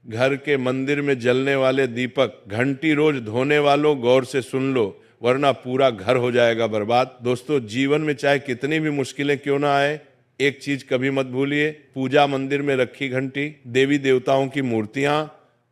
घर के मंदिर में जलने वाले दीपक, घंटी रोज धोने वालों गौर से सुन लो, वरना पूरा घर हो जाएगा बर्बाद। दोस्तों, जीवन में चाहे कितनी भी मुश्किलें क्यों ना आए, एक चीज कभी मत भूलिए, पूजा मंदिर में रखी घंटी, देवी देवताओं की मूर्तियां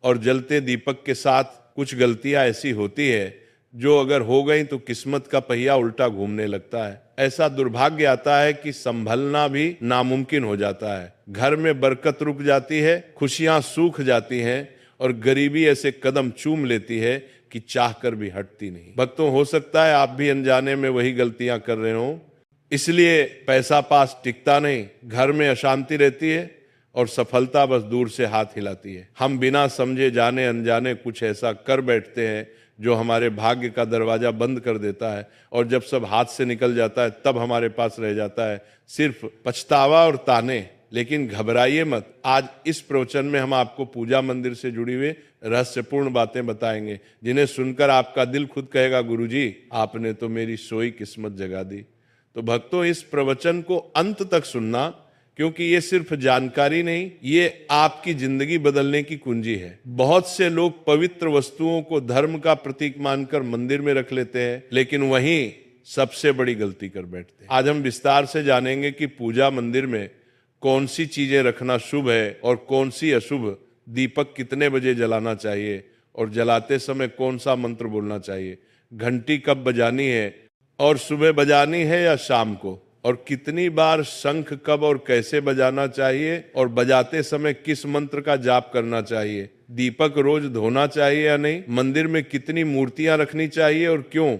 और जलते दीपक के साथ कुछ गलतियां ऐसी होती है जो अगर हो गई तो किस्मत का पहिया उल्टा घूमने लगता है। ऐसा दुर्भाग्य आता है कि संभलना भी नामुमकिन हो जाता है। घर में बरकत रुक जाती है, खुशियां सूख जाती हैं और गरीबी ऐसे कदम चूम लेती है कि चाहकर भी हटती नहीं। भक्तों, हो सकता है आप भी अनजाने में वही गलतियां कर रहे हो, इसलिए पैसा पास टिकता नहीं, घर में अशांति रहती है और सफलता बस दूर से हाथ हिलाती है। हम बिना समझे जाने अनजाने कुछ ऐसा कर बैठते हैं जो हमारे भाग्य का दरवाजा बंद कर देता है, और जब सब हाथ से निकल जाता है तब हमारे पास रह जाता है सिर्फ पछतावा और ताने। लेकिन घबराइए मत, आज इस प्रवचन में हम आपको पूजा मंदिर से जुड़ी हुई रहस्यपूर्ण बातें बताएंगे, जिन्हें सुनकर आपका दिल खुद कहेगा, गुरुजी आपने तो मेरी सोई किस्मत जगा दी। तो भक्तों, इस प्रवचन को अंत तक सुनना, क्योंकि ये सिर्फ जानकारी नहीं, ये आपकी जिंदगी बदलने की कुंजी है। बहुत से लोग पवित्र वस्तुओं को धर्म का प्रतीक मानकर मंदिर में रख लेते हैं, लेकिन वहीं सबसे बड़ी गलती कर बैठते हैं। आज हम विस्तार से जानेंगे कि पूजा मंदिर में कौन सी चीजें रखना शुभ है और कौन सी अशुभ, दीपक कितने बजे जलाना चाहिए और जलाते समय कौन सा मंत्र बोलना चाहिए, घंटी कब बजानी है और सुबह बजानी है या शाम को, और कितनी बार शंख कब और कैसे बजाना चाहिए और बजाते समय किस मंत्र का जाप करना चाहिए, दीपक रोज धोना चाहिए या नहीं, मंदिर में कितनी मूर्तियां रखनी चाहिए और क्यों।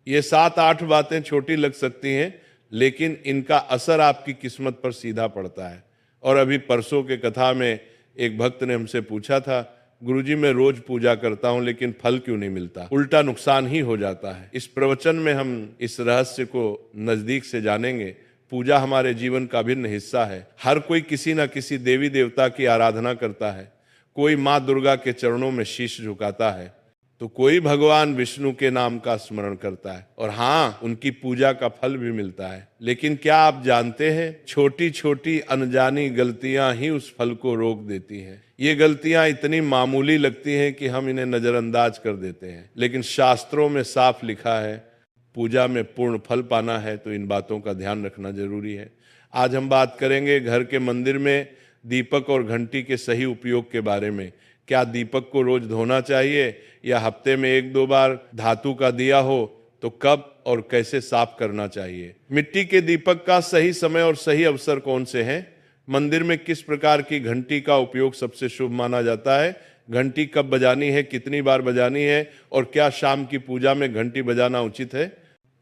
ये 7-8 बातें छोटी लग सकती हैं, लेकिन इनका असर आपकी किस्मत पर सीधा पड़ता है। और अभी परसों के कथा में एक भक्त ने हमसे पूछा था, गुरुजी मैं रोज पूजा करता हूं लेकिन फल क्यों नहीं मिलता, उल्टा नुकसान ही हो जाता है। इस प्रवचन में हम इस रहस्य को नजदीक से जानेंगे। पूजा हमारे जीवन का अभिन्न हिस्सा है। हर कोई किसी न किसी देवी देवता की आराधना करता है। कोई माँ दुर्गा के चरणों में शीश झुकाता है, तो कोई भगवान विष्णु के नाम का स्मरण करता है, और हाँ, उनकी पूजा का फल भी मिलता है। लेकिन क्या आप जानते हैं, छोटी छोटी अनजानी गलतियां ही उस फल को रोक देती हैं। ये गलतियां इतनी मामूली लगती हैं कि हम इन्हें नजरअंदाज कर देते हैं, लेकिन शास्त्रों में साफ लिखा है, पूजा में पूर्ण फल पाना है तो इन बातों का ध्यान रखना जरूरी है। आज हम बात करेंगे घर के मंदिर में दीपक और घंटी के सही उपयोग के बारे में। क्या दीपक को रोज धोना चाहिए या हफ्ते में 1-2 बार, धातु का दिया हो तो कब और कैसे साफ करना चाहिए, मिट्टी के दीपक का सही समय और सही अवसर कौन से हैं, मंदिर में किस प्रकार की घंटी का उपयोग सबसे शुभ माना जाता है, घंटी कब बजानी है, कितनी बार बजानी है, और क्या शाम की पूजा में घंटी बजाना उचित है।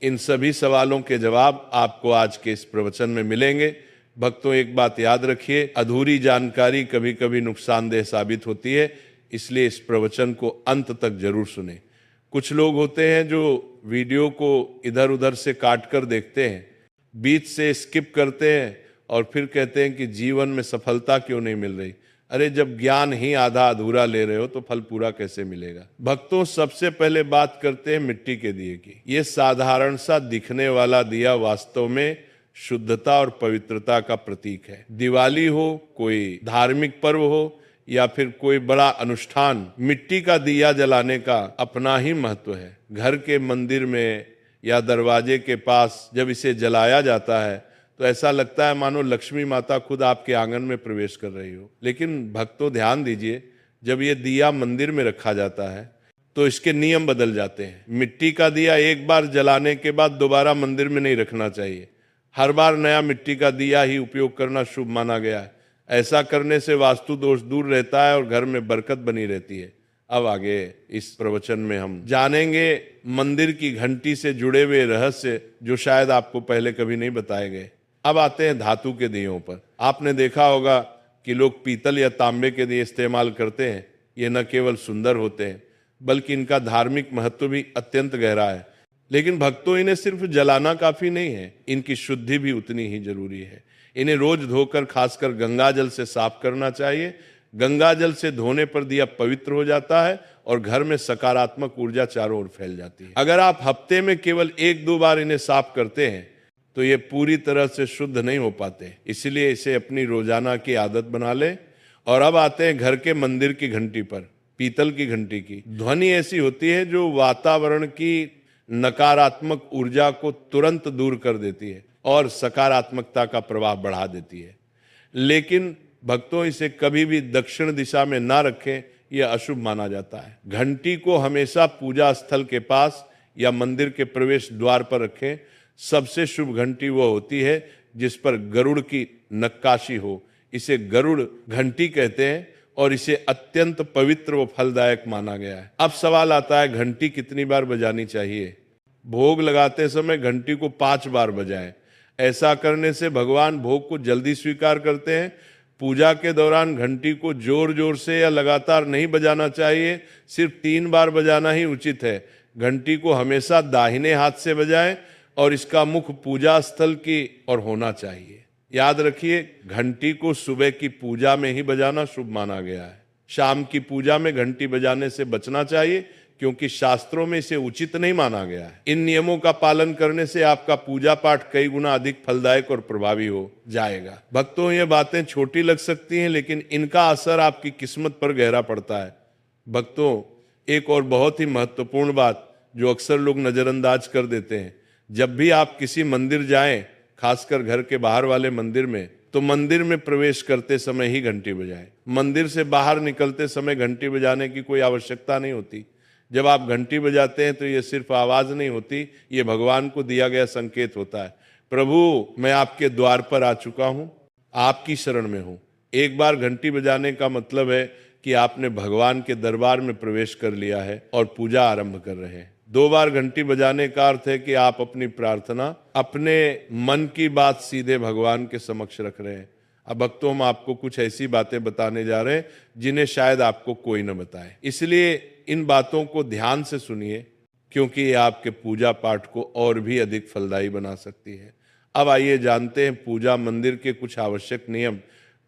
इन सभी सवालों के जवाब आपको आज के इस प्रवचन में मिलेंगे। भक्तों, एक बात याद रखिए, अधूरी जानकारी कभी कभी नुकसानदेह साबित होती है, इसलिए इस प्रवचन को अंत तक जरूर सुने। कुछ लोग होते हैं जो वीडियो को इधर उधर से काट कर देखते हैं, बीच से स्किप करते हैं और फिर कहते हैं कि जीवन में सफलता क्यों नहीं मिल रही। अरे, जब ज्ञान ही आधा अधूरा ले रहे हो तो फल पूरा कैसे मिलेगा। भक्तों, सबसे पहले बात करते हैं मिट्टी के दिए की। ये साधारण सा दिखने वाला दिया वास्तव में शुद्धता और पवित्रता का प्रतीक है। दिवाली हो, कोई धार्मिक पर्व हो या फिर कोई बड़ा अनुष्ठान, मिट्टी का दिया जलाने का अपना ही महत्व है। घर के मंदिर में या दरवाजे के पास जब इसे जलाया जाता है तो ऐसा लगता है मानो लक्ष्मी माता खुद आपके आंगन में प्रवेश कर रही हो। लेकिन भक्तों, ध्यान दीजिए, जब ये दिया मंदिर में रखा जाता है तो इसके नियम बदल जाते हैं। मिट्टी का दिया एक बार जलाने के बाद दोबारा मंदिर में नहीं रखना चाहिए। हर बार नया मिट्टी का दिया ही उपयोग करना शुभ माना गया है। ऐसा करने से वास्तु दोष दूर रहता है और घर में बरकत बनी रहती है। अब आगे इस प्रवचन में हम जानेंगे मंदिर की घंटी से जुड़े हुए रहस्य जो शायद आपको पहले कभी नहीं बताए गए। अब आते हैं धातु के दियों पर। आपने देखा होगा कि लोग पीतल या तांबे के दिए इस्तेमाल करते हैं। ये न केवल सुंदर होते हैं बल्कि इनका धार्मिक महत्व भी अत्यंत गहरा है। लेकिन भक्तों, इन्हें सिर्फ जलाना काफी नहीं है, इनकी शुद्धि भी उतनी ही जरूरी है। इन्हें रोज धोकर खासकर गंगा जल से साफ करना चाहिए। गंगा जल से धोने पर दिया पवित्र हो जाता है और घर में सकारात्मक ऊर्जा चारों ओर फैल जाती है। अगर आप हफ्ते में केवल 1-2 बार इन्हें साफ करते हैं तो ये पूरी तरह से शुद्ध नहीं हो पाते। इसलिए इसे अपनी रोजाना की आदत बना लें और अब आते हैं घर के मंदिर की घंटी पर। पीतल की घंटी की ध्वनि ऐसी होती है जो वातावरण की नकारात्मक ऊर्जा को तुरंत दूर कर देती है और सकारात्मकता का प्रभाव बढ़ा देती है। लेकिन भक्तों, इसे कभी भी दक्षिण दिशा में ना रखें, यह अशुभ माना जाता है। घंटी को हमेशा पूजा स्थल के पास या मंदिर के प्रवेश द्वार पर रखें। सबसे शुभ घंटी वो होती है जिस पर गरुड़ की नक्काशी हो। इसे गरुड़ घंटी कहते हैं और इसे अत्यंत पवित्र व फलदायक माना गया है। अब सवाल आता है, घंटी कितनी बार बजानी चाहिए? भोग लगाते समय घंटी को 5 बार बजाएं। ऐसा करने से भगवान भोग को जल्दी स्वीकार करते हैं। पूजा के दौरान घंटी को जोर जोर से या लगातार नहीं बजाना चाहिए, सिर्फ 3 बार बजाना ही उचित है। घंटी को हमेशा दाहिने हाथ से बजाएं और इसका मुख पूजा स्थल की ओर होना चाहिए। याद रखिए, घंटी को सुबह की पूजा में ही बजाना शुभ माना गया है। शाम की पूजा में घंटी बजाने से बचना चाहिए, क्योंकि शास्त्रों में इसे उचित नहीं माना गया है। इन नियमों का पालन करने से आपका पूजा पाठ कई गुना अधिक फलदायक और प्रभावी हो जाएगा। भक्तों, ये बातें छोटी लग सकती हैं, लेकिन इनका असर आपकी किस्मत पर गहरा पड़ता है। भक्तों, एक और बहुत ही महत्वपूर्ण बात जो अक्सर लोग नजरअंदाज कर देते हैं, जब भी आप किसी मंदिर जाएं, खासकर घर के बाहर वाले मंदिर में, तो मंदिर में प्रवेश करते समय ही घंटी बजाएं। मंदिर से बाहर निकलते समय घंटी बजाने की कोई आवश्यकता नहीं होती। जब आप घंटी बजाते हैं तो ये सिर्फ आवाज नहीं होती, ये भगवान को दिया गया संकेत होता है। प्रभु, मैं आपके द्वार पर आ चुका हूं, आपकी शरण में हूं। एक बार घंटी बजाने का मतलब है कि आपने भगवान के दरबार में प्रवेश कर लिया है और पूजा आरंभ कर रहे हैं। 2 बार घंटी बजाने का अर्थ है कि आप अपनी प्रार्थना, अपने मन की बात सीधे भगवान के समक्ष रख रहे हैं। अब भक्तों, हम आपको कुछ ऐसी बातें बताने जा रहे हैं जिन्हें शायद आपको कोई न बताए, इसलिए इन बातों को ध्यान से सुनिए, क्योंकि ये आपके पूजा पाठ को और भी अधिक फलदायी बना सकती है। अब आइए जानते हैं पूजा मंदिर के कुछ आवश्यक नियम।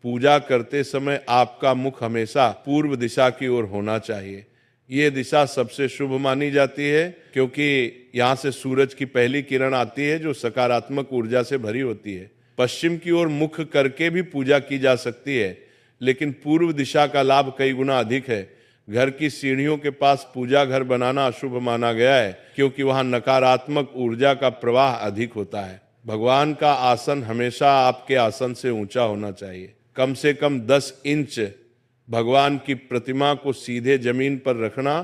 पूजा करते समय आपका मुख हमेशा पूर्व दिशा की ओर होना चाहिए। ये दिशा सबसे शुभ मानी जाती है, क्योंकि यहाँ से सूरज की पहली किरण आती है जो सकारात्मक ऊर्जा से भरी होती है। पश्चिम की ओर मुख करके भी पूजा की जा सकती है, लेकिन पूर्व दिशा का लाभ कई गुना अधिक है। घर की सीढ़ियों के पास पूजा घर बनाना अशुभ माना गया है, क्योंकि वहां नकारात्मक ऊर्जा का प्रवाह अधिक होता है। भगवान का आसन हमेशा आपके आसन से ऊंचा होना चाहिए। कम से कम 10 इंच भगवान की प्रतिमा को सीधे जमीन पर रखना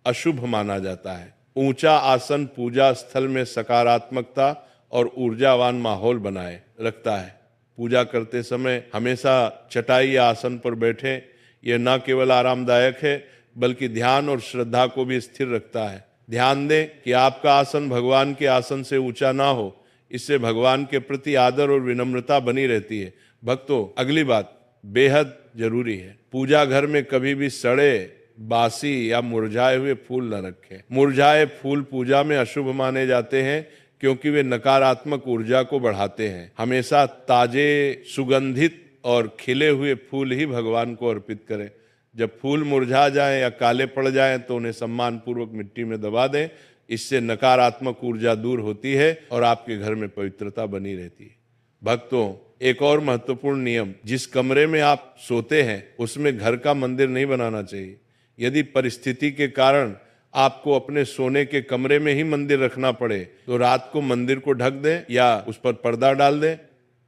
अशुभ माना जाता है। ऊंचा आसन पूजा स्थल में सकारात्मकता और ऊर्जावान माहौल बनाए रखता है। पूजा करते समय हमेशा चटाई या आसन पर बैठें। यह न केवल आरामदायक है, बल्कि ध्यान और श्रद्धा को भी स्थिर रखता है। ध्यान दें कि आपका आसन भगवान के आसन से ऊंचा ना हो, इससे भगवान के प्रति आदर और विनम्रता बनी रहती है। भक्तों, अगली बात बेहद जरूरी है। पूजा घर में कभी भी सड़े, बासी या मुरझाए हुए फूल न रखें। मुरझाए फूल पूजा में अशुभ माने जाते हैं, क्योंकि वे नकारात्मक ऊर्जा को बढ़ाते हैं। हमेशा ताजे, सुगंधित और खिले हुए फूल ही भगवान को अर्पित करें। जब फूल मुरझा जाएं या काले पड़ जाएं तो उन्हें सम्मान पूर्वक मिट्टी में दबा दें। इससे नकारात्मक ऊर्जा दूर होती है और आपके घर में पवित्रता बनी रहती है। भक्तों, एक और महत्वपूर्ण नियम, जिस कमरे में आप सोते हैं उसमें घर का मंदिर नहीं बनाना चाहिए। यदि परिस्थिति के कारण आपको अपने सोने के कमरे में ही मंदिर रखना पड़े, तो रात को मंदिर को ढक दें या उस पर पर्दा डाल दें।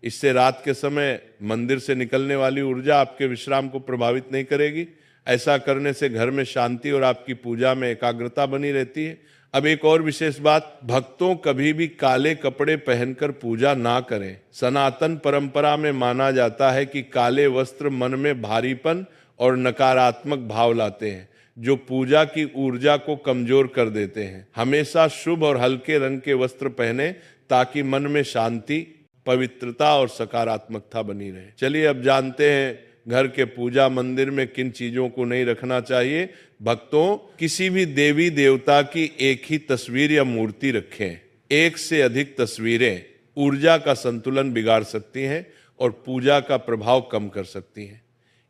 इससे रात के समय मंदिर से निकलने वाली ऊर्जा आपके विश्राम को प्रभावित नहीं करेगी। ऐसा करने से घर में शांति और आपकी पूजा में एकाग्रता बनी रहती है। अब एक और विशेष बात, भक्तों कभी भी काले कपड़े पहनकर पूजा ना करें। सनातन परंपरा में माना जाता है कि काले वस्त्र मन में भारीपन और नकारात्मक भाव लाते हैं, जो पूजा की ऊर्जा को कमजोर कर देते हैं। हमेशा शुभ और हल्के रंग के वस्त्र पहने, ताकि मन में शांति, पवित्रता और सकारात्मकता बनी रहे। चलिए अब जानते हैं घर के पूजा मंदिर में किन चीजों को नहीं रखना चाहिए। भक्तों, किसी भी देवी देवता की एक ही तस्वीर या मूर्ति रखें। एक से अधिक तस्वीरें ऊर्जा का संतुलन बिगाड़ सकती हैं और पूजा का प्रभाव कम कर सकती हैं।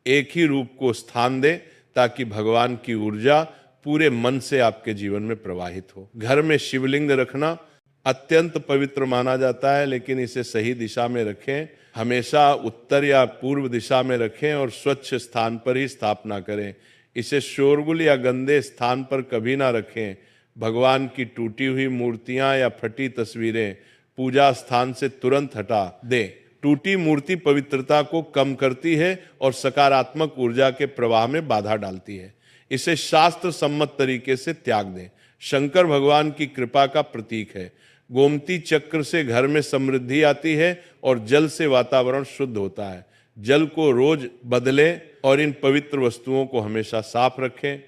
एक ही रूप को स्थान दें, ताकि भगवान की ऊर्जा पूरे मन से आपके जीवन में प्रवाहित हो। घर में शिवलिंग रखना अत्यंत पवित्र माना जाता है, लेकिन इसे सही दिशा में रखें। हमेशा उत्तर या पूर्व दिशा में रखें और स्वच्छ स्थान पर ही स्थापना करें। इसे शोरगुल या गंदे स्थान पर कभी ना रखें। भगवान की टूटी हुई मूर्तियां या फटी तस्वीरें पूजा स्थान से तुरंत हटा दें। टूटी मूर्ति पवित्रता को कम करती है और सकारात्मक ऊर्जा के प्रवाह में बाधा डालती है। इसे शास्त्र सम्मत तरीके से त्याग दें। शंकर भगवान की कृपा का प्रतीक है। गोमती चक्र से घर में समृद्धि आती है और जल से वातावरण शुद्ध होता है। जल को रोज बदलें और इन पवित्र वस्तुओं को हमेशा साफ रखें।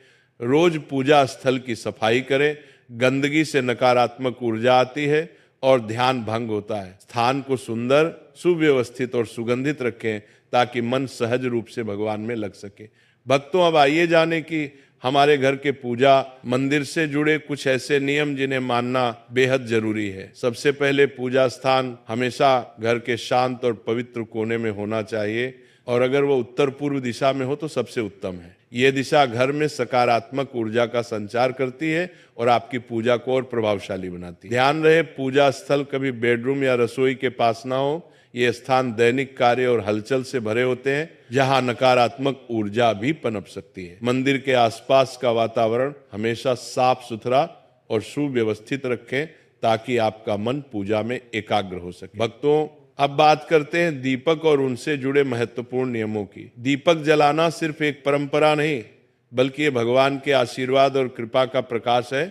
रोज पूजा स्थल की सफाई करें। गंदगी से नकारात्मक ऊर्जा आती है और ध्यान भंग होता है। स्थान को सुंदर, सुव्यवस्थित और सुगंधित रखें ताकि मन सहज रूप से भगवान में लग सके। भक्तों, अब आइए जाने कि हमारे घर के पूजा मंदिर से जुड़े कुछ ऐसे नियम जिन्हें मानना बेहद जरूरी है। सबसे पहले, पूजा स्थान हमेशा घर के शांत और पवित्र कोने में होना चाहिए और अगर वो उत्तर पूर्व दिशा में हो तो सबसे उत्तम है। ये दिशा घर में सकारात्मक ऊर्जा का संचार करती है और आपकी पूजा को और प्रभावशाली बनाती है। ध्यान रहे, पूजा स्थल कभी बेडरूम या रसोई के पास ना हो। ये स्थान दैनिक कार्य और हलचल से भरे होते हैं जहां नकारात्मक ऊर्जा भी पनप सकती है। मंदिर के आसपास का वातावरण हमेशा साफ सुथरा और सुव्यवस्थित रखें ताकि आपका मन पूजा में एकाग्र हो सके। भक्तों, अब बात करते हैं दीपक और उनसे जुड़े महत्वपूर्ण नियमों की। दीपक जलाना सिर्फ एक परंपरा नहीं, बल्कि ये भगवान के आशीर्वाद और कृपा का प्रकाश है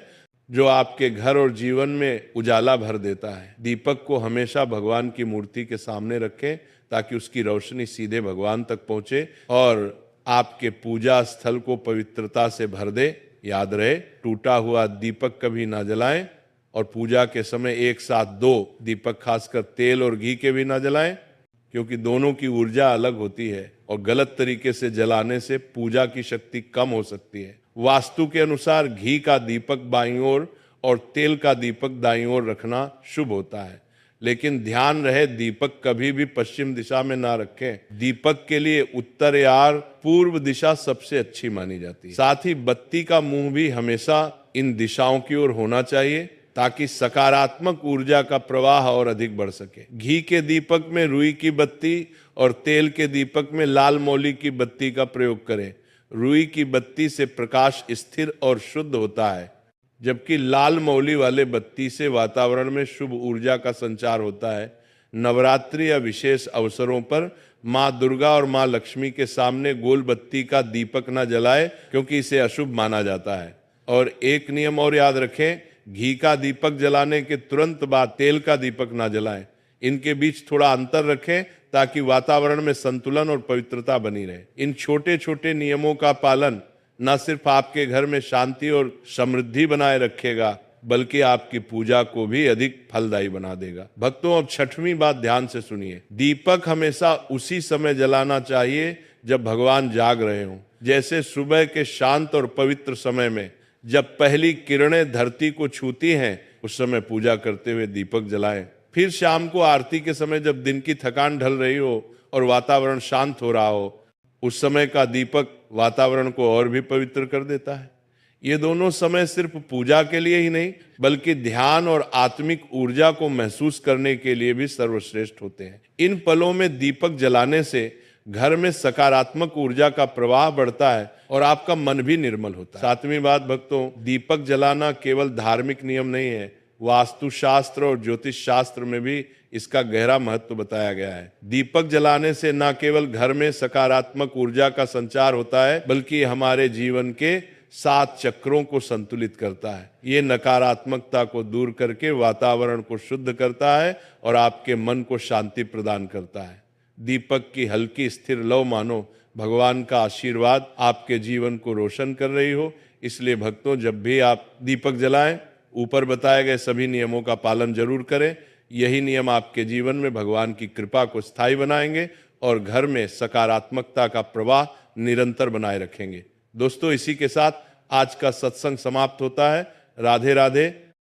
जो आपके घर और जीवन में उजाला भर देता है। दीपक को हमेशा भगवान की मूर्ति के सामने रखें ताकि उसकी रोशनी सीधे भगवान तक पहुंचे और आपके पूजा स्थल को पवित्रता से भर दे। याद रहे, टूटा हुआ दीपक कभी ना जलाएं और पूजा के समय एक साथ 2 दीपक, खासकर तेल और घी के भी ना जलाएं, क्योंकि दोनों की ऊर्जा अलग होती है और गलत तरीके से जलाने से पूजा की शक्ति कम हो सकती है। वास्तु के अनुसार घी का दीपक बाईं ओर और तेल का दीपक दाईं ओर रखना शुभ होता है, लेकिन ध्यान रहे दीपक कभी भी पश्चिम दिशा में ना रखें। दीपक के लिए उत्तर या पूर्व दिशा सबसे अच्छी मानी जाती है। साथ ही बत्ती का मुंह भी हमेशा इन दिशाओं की ओर होना चाहिए ताकि सकारात्मक ऊर्जा का प्रवाह और अधिक बढ़ सके। घी के दीपक में रुई की बत्ती और तेल के दीपक में लाल मौली की बत्ती का प्रयोग करें। रुई की बत्ती से प्रकाश स्थिर और शुद्ध होता है, जबकि लाल मौली वाले बत्ती से वातावरण में शुभ ऊर्जा का संचार होता है। नवरात्रि या विशेष अवसरों पर माँ दुर्गा और माँ लक्ष्मी के सामने गोल बत्ती का दीपक न जलाए, क्योंकि इसे अशुभ माना जाता है। और एक नियम और याद रखें, घी का दीपक जलाने के तुरंत बाद तेल का दीपक ना जलाएं। इनके बीच थोड़ा अंतर रखें ताकि वातावरण में संतुलन और पवित्रता बनी रहे। इन छोटे छोटे नियमों का पालन न सिर्फ आपके घर में शांति और समृद्धि बनाए रखेगा, बल्कि आपकी पूजा को भी अधिक फलदायी बना देगा। भक्तों, अब 6वीं बात ध्यान से सुनिए। दीपक हमेशा उसी समय जलाना चाहिए जब भगवान जाग रहे हों, जैसे सुबह के शांत और पवित्र समय में जब पहली किरणें धरती को छूती हैं, उस समय पूजा करते हुए दीपक जलाएं। फिर शाम को आरती के समय जब दिन की थकान ढल रही हो और वातावरण शांत हो रहा हो, उस समय का दीपक वातावरण को और भी पवित्र कर देता है। ये दोनों समय सिर्फ पूजा के लिए ही नहीं, बल्कि ध्यान और आत्मिक ऊर्जा को महसूस करने के लिए भी सर्वश्रेष्ठ होते हैं। इन पलों में दीपक जलाने से घर में सकारात्मक ऊर्जा का प्रवाह बढ़ता है और आपका मन भी निर्मल होता है। 7वीं बात भक्तों, दीपक जलाना केवल धार्मिक नियम नहीं है, वास्तुशास्त्र और ज्योतिष शास्त्र में भी इसका गहरा महत्व बताया गया है। दीपक जलाने से न केवल घर में सकारात्मक ऊर्जा का संचार होता है, बल्कि हमारे जीवन के 7 चक्रों को संतुलित करता है। ये नकारात्मकता को दूर करके वातावरण को शुद्ध करता है और आपके मन को शांति प्रदान करता है। दीपक की हल्की स्थिर लौ मानो भगवान का आशीर्वाद आपके जीवन को रोशन कर रही हो। इसलिए भक्तों, जब भी आप दीपक जलाएं, ऊपर बताए गए सभी नियमों का पालन जरूर करें। यही नियम आपके जीवन में भगवान की कृपा को स्थायी बनाएंगे और घर में सकारात्मकता का प्रवाह निरंतर बनाए रखेंगे। दोस्तों, इसी के साथ आज का सत्संग समाप्त होता है। राधे राधे।